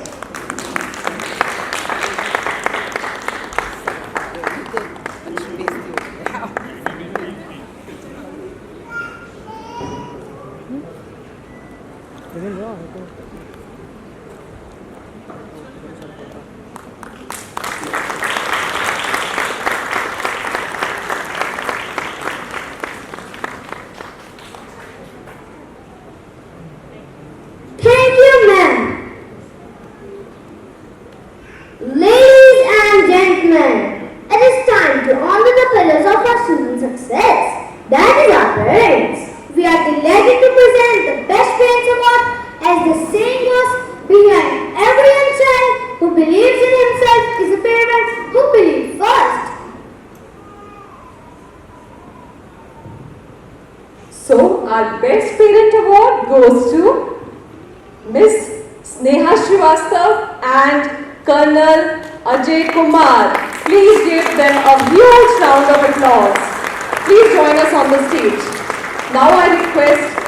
Thank you, ma'am. Ladies and gentlemen, it is time to honor the pillars of our student success. That is our parents. We are delighted to present the Best Parents Award, as the saying goes, behind every young child who believes in himself is a parent who believes first. So, our Best Parent Award goes to Miss Sneha Srivastav and Colonel Ajay Kumar. Please give them a huge round of applause. please join us on the stage. Now I request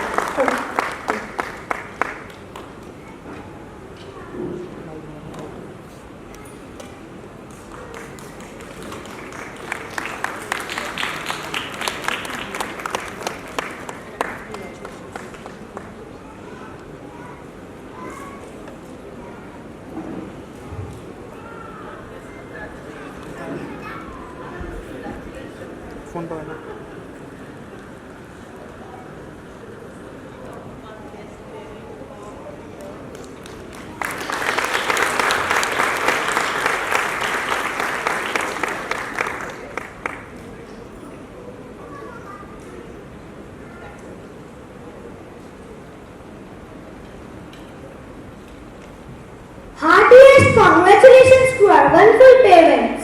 Heartiest congratulations to our wonderful parents.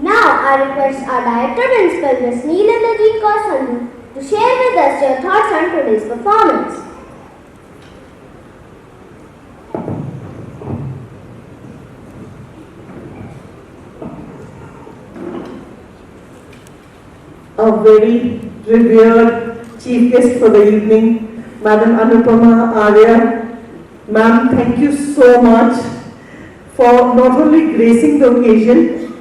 Now I request our Director Principal Ms. Neelam Jean Kaur Sandhu to share with us your thoughts on today's performance. A very revered chief guest for the evening, Madam Anupama Arya. Ma'am, thank you so much for not only gracing the occasion,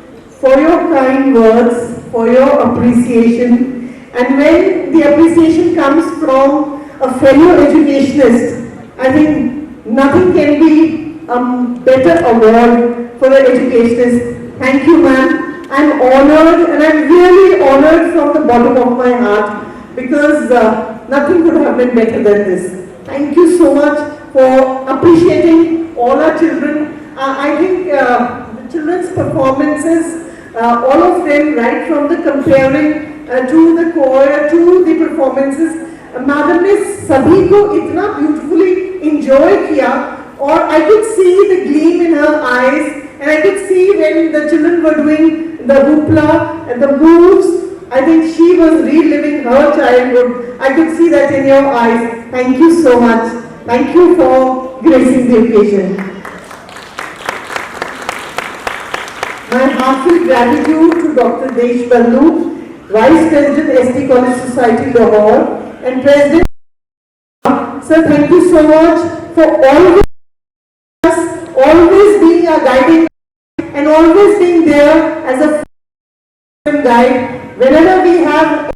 for your kind words, for your appreciation. And when the appreciation comes from a fellow educationist, I think nothing can be a better award for the educationist. Thank you, ma'am. I'm honored, and I'm really honored from the bottom of my heart, because nothing could have been better than this. Thank you so much for appreciating all our children. I think the children's performances, all of them, right from the comparing to the choir to the performances, madam ने सभी को इतना beautifully enjoy किया, और I could see the gleam in her eyes, and I could see when the children were doing the hoopla and the moves. I think she was reliving her childhood. I could see that in your eyes. Thank you so much. Thank you for gracing the occasion. My heartfelt gratitude to Dr. Desh Bandhu, Vice President SD College Society Lahore, and President. Sir, thank you so much for always being a guiding and always being there as a guide. Whenever we have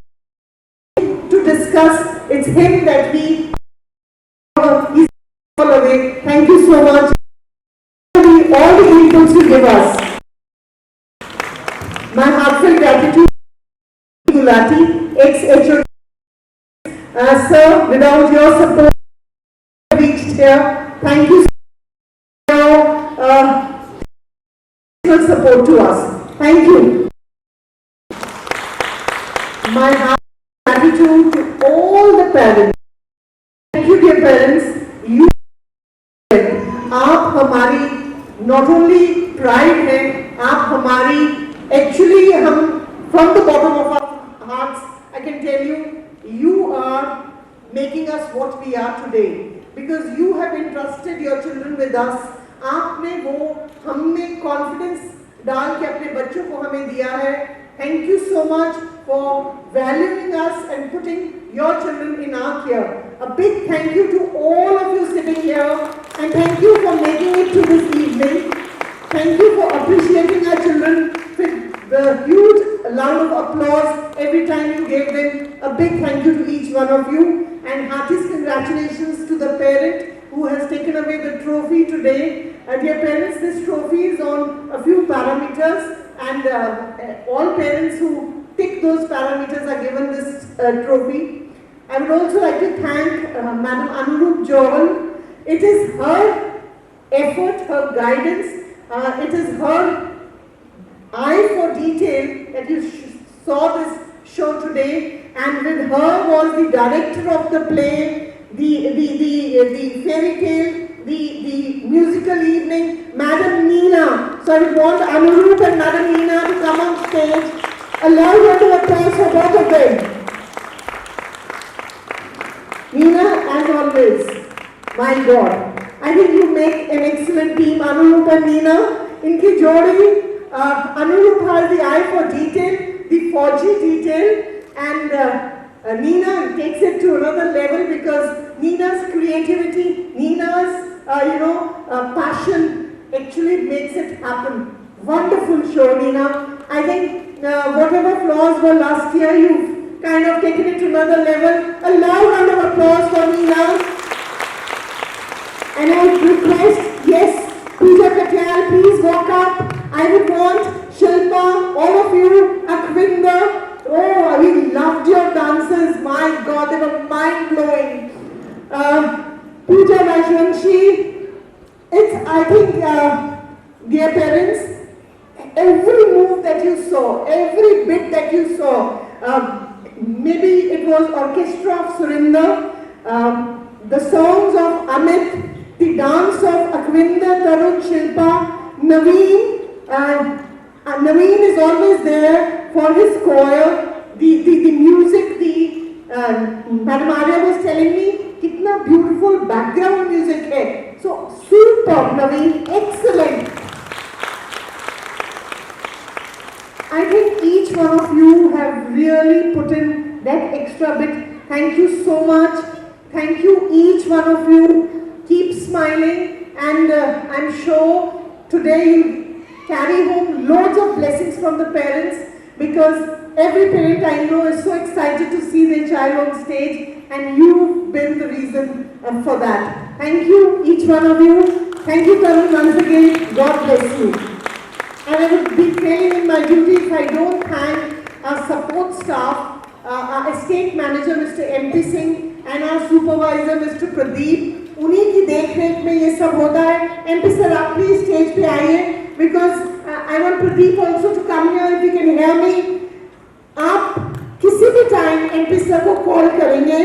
to discuss, it's him that he's all away. Thank you so much. All the inputs you give us. My heartfelt gratitude to Gulati, ex-HOD. Sir, without your support, reached here. Thank you for support to us. Thank you. My heartfelt gratitude to all the parents. Thank you, dear parents. You, आप हमारी not only pride है, आप हमारी actually हम from the bottom of our hearts, I can tell you, you are making us what we are today, because you have entrusted your children with us. आपने वो हमें confidence डाल के अपने बच्चों को हमें दिया है. Thank you so much for valuing us and putting your children in our care. A big thank you to all of you sitting here, and thank you for making it to this evening. Thank you for appreciating our children with the huge round of applause every time you gave them. A big thank you to each one of you, and heartiest congratulations to the parent who has taken away the trophy today. Dear parents, this trophy is on a few parameters, and all parents who tick those parameters are given this trophy. I would also like to thank Madam Anurup Johal. It is her effort, her guidance, it is her eye for detail that you saw this show today, and with her was the director of the play, the fairy tale, the musical evening, Madam Neena. So I would want Anurup and Madam Neena to come on stage. A loud round of applause for both of them. Liz. My God. I think you make an excellent team. Anurup and Neena. Inki jodi. Anurup has the eye for detail, the forgy detail, and Neena takes it to another level because Neena's creativity, Neena's passion actually makes it happen. Wonderful show, Neena. I think whatever flaws were last year, you've kind of taken it to another level. A loud round of applause for Neena. And I would request, yes, Pooja Katyal, please walk up. I would want Shilpa, all of you, Akvinda. Oh, we loved your dances. My God, they were mind-blowing. Pooja Vaishwanshi, it's, I think, dear parents, every move that you saw, every bit that you saw, maybe it was Orchestra of Surinder, the songs of Amit, the dance of Akvinda, Tarun, Shilpa, Naveen. Naveen is always there for his choir. The music, Madam Arya was telling me, kitna beautiful background music hai. So superb, Naveen, excellent. I think each one of you have really put in that extra bit. Thank you so much. Thank you, each one of you. Keep smiling, and I'm sure today you carry home loads of blessings from the parents, because every parent I know is so excited to see their child on stage, and you've been the reason for that. Thank you, each one of you. Thank you, Tarun, once again. God bless you. And I would be failing in my duty if I don't thank our support staff, our estate manager, Mr. MP Singh, and our supervisor, Mr. Pradeep. उन्हीं की देख-रेख में ये सब होता है. MP sir, आप please stage पे आइए, because I want Pradeep also to come here if you can hear me. आप किसी भी time MP sir को call करेंगे,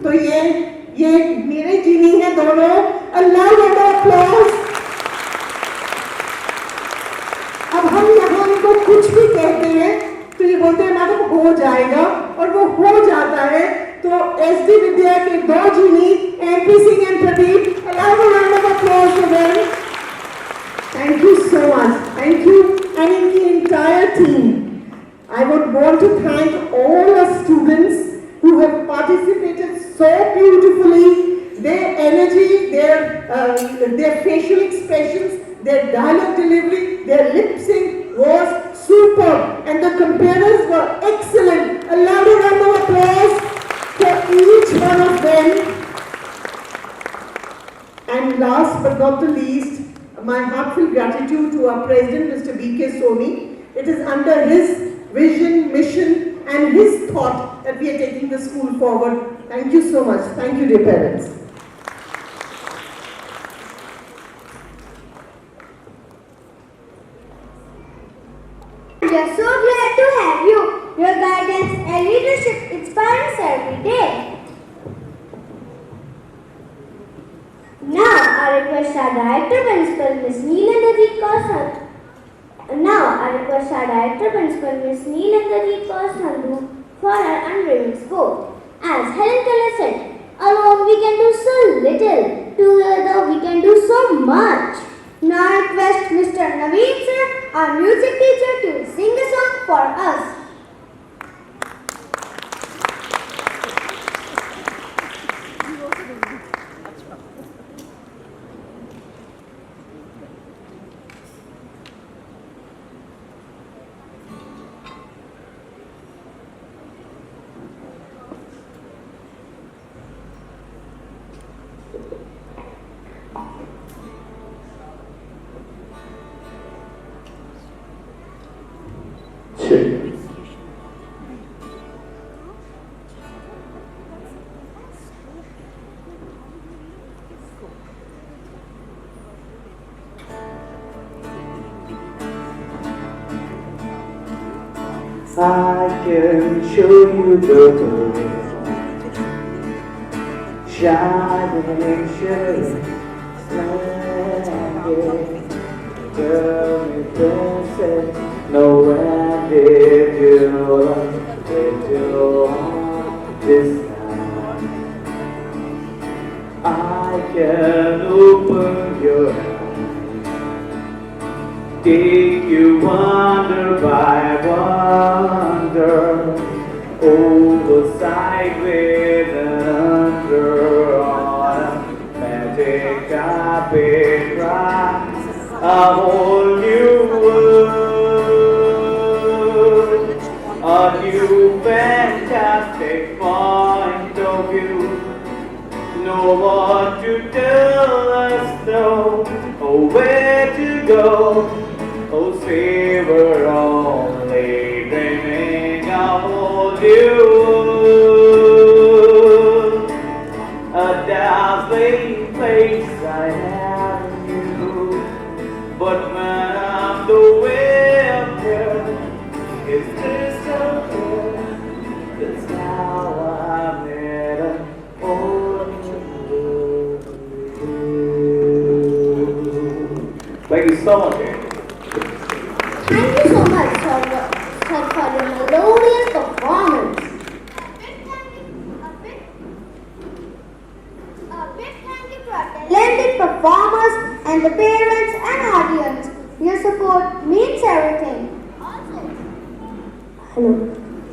तो ये मेरे जीनी है दोनों. A loud round of applause. अब हम यहाँ उनको कुछ भी कहते हैं, तो ये बोलते हैं मैडम हो जाएगा, और वो हो जाता है. तो SD विद्या के दो जीनी, MP Singh and Pradeep, a round of applause for them. Thank you so much. Thank you, and in the entire team. I would want to thank all our students who have participated so beautifully. Their energy, their facial expressions, their dialogue delivery, their lip sync was superb, and the comparers were excellent. A loud round of applause for each one of them. And last but not the least, my heartfelt gratitude to our President, Mr. B.K. Soni. It is under his vision, mission, and his thought that we are taking the school forward. Thank you so much. Thank you, dear parents. We are so glad to have you. Your guidance and leadership inspire us every day. Now, I request our Director Principal, Ms. Neelandaji Kausandhu for her unwavering support. As Helen Keller said, alone we can do so little, together we can do so much. Now I request Mr. Naveen sir, our music teacher, to sing a song for us. I can show you the world, shining, shining, splendid. Tell me, princess, know when did you learn this time? I can open your eyes, take you wonder by wonder, over, sideways and under, on a magic carpet ride, a whole new world, a new fantastic point of view. No one to tell us no, or where to go. Oh, say we're only dreaming of all you. A dazzling place I have in you, but when I'm the way up here, it's crystal clear. That's how I met her. Thank you so much, Andy. Thank you so much, sir, for your melodious performance. A big thank you to our talented performers and the parents and audience. Your support means everything. Hello.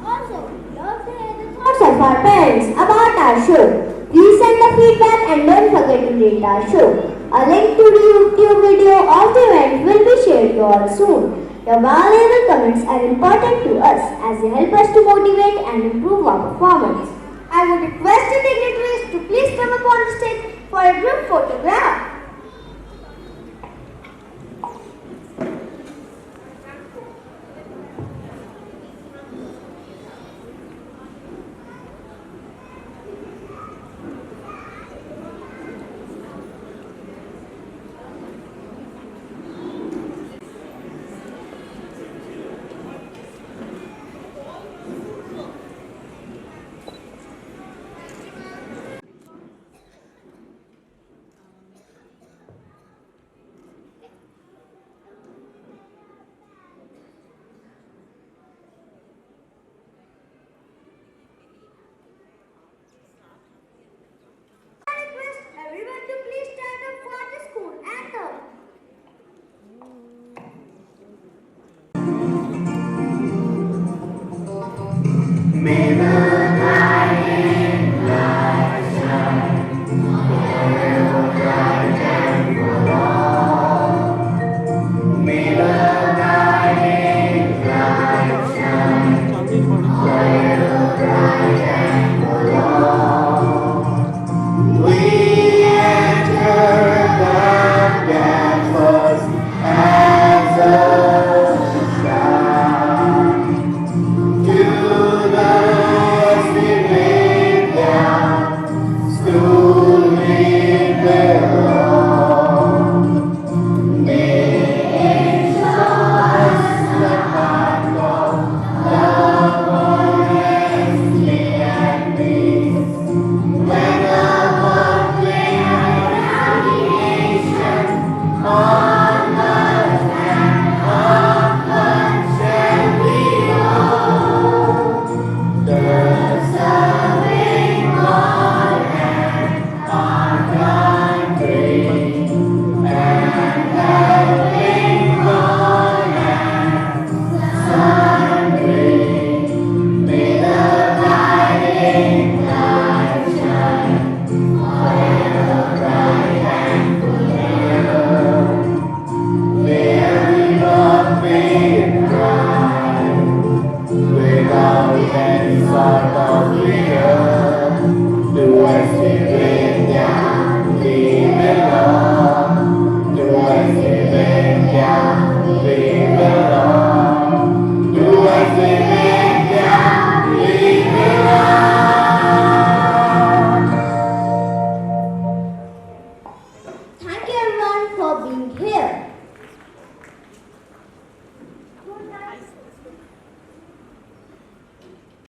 Also, love to hear the Thoughts of our parents about our show. Please send the feedback and don't forget to rate our show. A link to the YouTube video of the event will be shared to all soon. Your valuable comments are important to us as they help us to motivate and improve our performance. I would request the dignitaries to please come up on the stage for a group photograph.